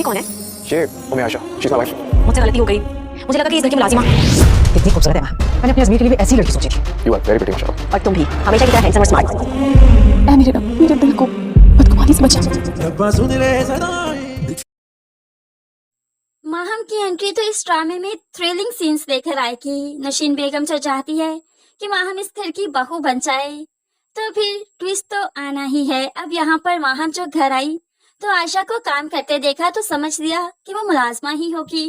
ये कौन है? ये Umme Ayesha, she is my wife. मुझसे गलती हो गई, मुझे लगा कि इस घर की मुलाजिमा। कितनी खूबसूरत है माँ, मैंने अपने अजमेर के लिए भी ऐसी लड़की सोची थी। यू आर वेरी प्रीटी माशाल्लाह। और तुम भी हमेशा की तरह हैंडसम और स्मार्ट। ऐ मेरे रब, मेरे दिल को बदगुमानी से बचा। माहम की एंट्री तो इस ड्रामे में थ्रिलिंग सीन्स लेकर आएगी। नशीन बेगम जो चाहती है कि माहम इस घर की बहू बन जाए, तो फिर ट्विस्ट तो आना ही है। अब यहाँ पर माहम जो घर आई तो आयशा को काम करते देखा तो समझ लिया कि वो मुलाजमा ही होगी।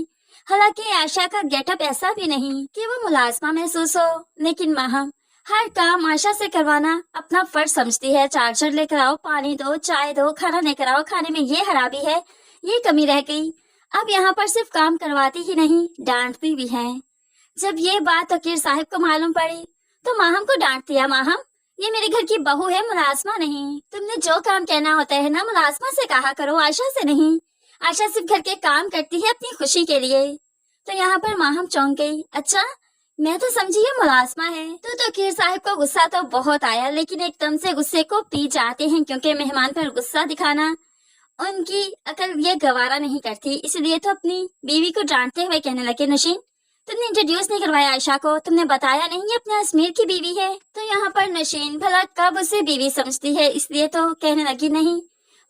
हालांकि आयशा का गेटअप ऐसा भी नहीं कि वो मुलाजमा महसूस हो, लेकिन माहम हर काम आयशा से करवाना अपना फर्ज समझती है। चार्जर लेकर आओ, पानी दो, चाय दो, खाना लेकर आओ, खाने में ये खराबी है, ये कमी रह गई। अब यहाँ पर सिर्फ काम करवाती ही नहीं, डांटती भी है। जब ये बात वकील साहब को मालूम पड़ी तो माहम को डांट दिया, माहम ये मेरे घर की बहू है, मुलाजमा नहीं। तुमने जो काम कहना होता है ना मुलाजमा से कहा करो, आयशा से नहीं। आयशा सिर्फ घर के काम करती है अपनी खुशी के लिए। तो यहाँ पर माहम चौंक गई, अच्छा मैं तो समझी ये मुलाजमा है। तो वकील साहब को गुस्सा तो बहुत आया, लेकिन एकदम से गुस्से को पी जाते हैं, क्योंकि मेहमान पर गुस्सा दिखाना उनकी अकल ये गवारा नहीं करती। इसलिए तो अपनी बीवी को डांटते हुए कहने लगे, नशीन तुमने इंट्रोड्यूस नहीं करवाया आयशा को, तुमने बताया नहीं ये अपने अजमेर की बीवी है। तो यहाँ पर नशीन भला कब उसे बीवी समझती है, इसलिए तो कहने लगी नहीं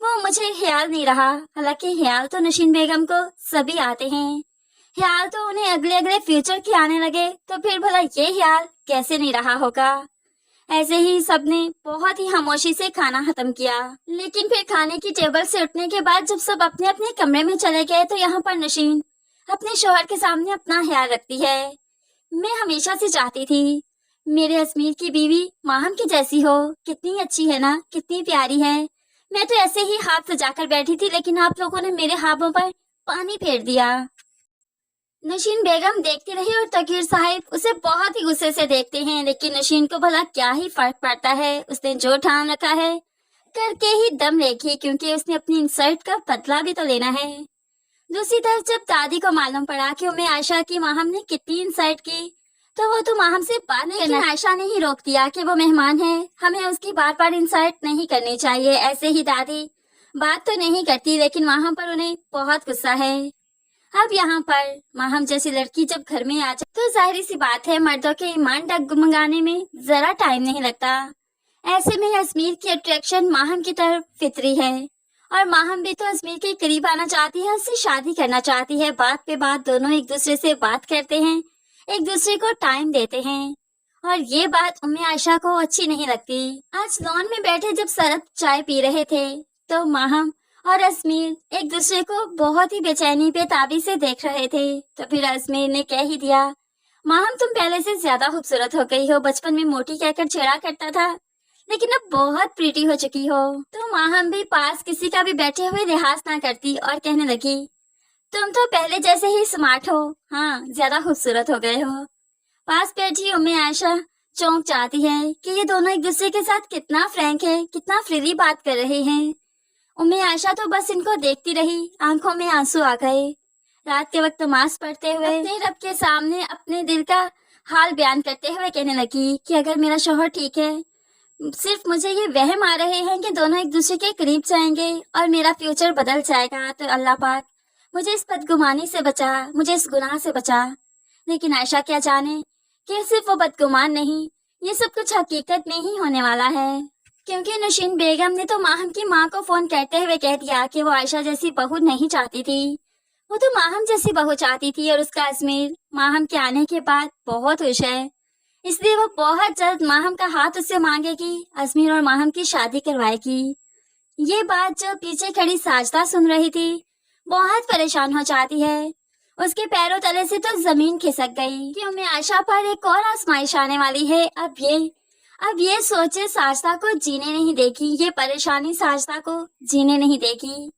वो मुझे ख्याल नहीं रहा। हालांकि ख्याल तो नशीन बेगम को सभी आते हैं, ख्याल तो उन्हें अगले अगले फ्यूचर के आने लगे, तो फिर भला ये ख्याल कैसे नहीं रहा होगा। ऐसे ही सबने बहुत ही खामोशी से खाना खत्म किया। लेकिन फिर खाने की टेबल से उठने के बाद जब सब अपने अपने कमरे में चले गए तो यहाँ पर नशीन अपने शौहर के सामने अपना ख्याल रखती है। मैं हमेशा से चाहती थी मेरे अजमेर की बीवी माहम की जैसी हो, कितनी अच्छी है ना, कितनी प्यारी है। मैं तो ऐसे ही हाथ सजाकर बैठी थी, लेकिन आप लोगों ने मेरे हाथों पर पानी फेर दिया। नशीन बेगम देखती रही और तकीर साहिब उसे बहुत ही गुस्से से देखते हैं, लेकिन नशीन को भला क्या ही फर्क पड़ता है। उसने जो ठान रखा है करके ही दम लेगी, क्योंकि उसने अपनी इंसल्ट का बदला भी तो लेना है। दूसरी तरफ जब दादी को मालूम पड़ा कि उम्मे आयशा की माहम ने कितनी इंसल्ट की, तो वो तो माहम से बात नहीं करना। आयशा ने ही रोक दिया कि वो मेहमान है, हमें उसकी बार बार इंसल्ट नहीं करनी चाहिए। ऐसे ही दादी बात तो नहीं करती, लेकिन वहाँ पर उन्हें बहुत गुस्सा है। अब यहाँ पर माहम जैसी लड़की जब घर में आ जाए तो जाहिर सी बात है मर्दों के ईमान डगमगाने में जरा टाइम नहीं लगता। ऐसे में अजमेर की अट्रैक्शन माहम की तरफ फितरी है, और माहम भी तो अजमेर के करीब आना चाहती है, उससे शादी करना चाहती है। बात पे बात दोनों एक दूसरे से बात करते हैं, एक दूसरे को टाइम देते हैं, और ये बात उम्मे आयशा को अच्छी नहीं लगती। आज लॉन में बैठे जब सरद चाय पी रहे थे तो माहम और अजमेर एक दूसरे को बहुत ही बेचैनी पे ताबी से देख रहे थे। तो फिर अजमेर ने कह ही दिया, माहम तुम पहले से ज्यादा खूबसूरत हो गई हो, बचपन में मोटी कहकर छेड़ा करता था, लेकिन अब बहुत प्रीटी हो चुकी हो। तो माहम भी पास किसी का भी बैठे हुए लिहाज ना करती और कहने लगी, तुम तो पहले जैसे ही स्मार्ट हो, हाँ ज्यादा खूबसूरत हो गए हो। पास बैठी उम्मे आयशा चौंक जाती है कि ये दोनों एक दूसरे के साथ कितना फ्रैंक है, कितना फ्रीली बात कर रहे हैं। उम्मे आयशा तो बस इनको देखती रही, आंखों में आंसू आ गए। रात के वक्त नमाज पढ़ते हुए अपने रब के सामने अपने दिल का हाल बयान करते हुए कहने लगी कि अगर मेरा शौहर ठीक है, सिर्फ मुझे ये वहम आ रहे हैं कि दोनों एक दूसरे के करीब जाएंगे और मेरा फ्यूचर बदल जाएगा, तो अल्लाह पाक मुझे इस बदगुमानी से बचा, मुझे इस गुनाह से बचा। लेकिन आयशा क्या जाने कि सिर्फ वो बदगुमान नहीं, ये सब कुछ हकीकत में ही होने वाला है, क्योंकि नशीन बेगम ने तो माहम की माँ को फोन करते हुए कह दिया कि वो आयशा जैसी बहू नहीं चाहती थी, वो तो माहम जैसी बहू चाहती थी। और उसका अजमेर माहम के आने के बाद बहुत खुश है, इसलिए वो बहुत जल्द माहम का हाथ उससे मांगेगी, अजमेर और माहम की शादी करवाएगी। ये बात जो पीछे खड़ी साजदा सुन रही थी बहुत परेशान हो जाती है। उसके पैरों तले से तो जमीन खिसक गई कि उम्मे आयशा पर एक और आजमाइश आने वाली है। अब ये सोचे साजदा को जीने नहीं देगी, ये परेशानी साजदा को जीने नहीं देगी।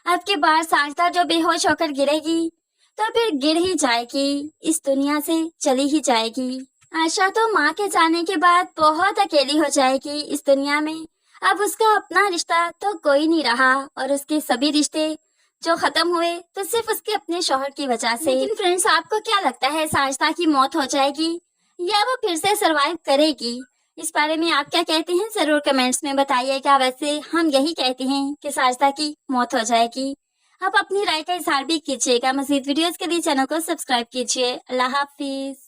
अब के बाद साजदा जो बेहोश होकर गिरेगी तो फिर गिर ही जाएगी, इस दुनिया से चली ही जाएगी। आयशा तो माँ के जाने के बाद बहुत अकेली हो जाएगी इस दुनिया में। अब उसका अपना रिश्ता तो कोई नहीं रहा, और उसके सभी रिश्ते जो खत्म हुए तो सिर्फ उसके अपने शौहर की वजह से। लेकिन फ्रेंड्स, आपको क्या लगता है, साजदा की मौत हो जाएगी या वो फिर से सरवाइव करेगी? इस बारे में आप क्या कहते हैं जरूर कमेंट्स में बताइएगा। वैसे हम यही कहते हैं कि साजदा की मौत हो जाएगी। आप अपनी राय का इजहार भी कीजिएगा। मज़ीद वीडियोस के लिए चैनल को सब्सक्राइब कीजिए। अल्लाह हाफिज।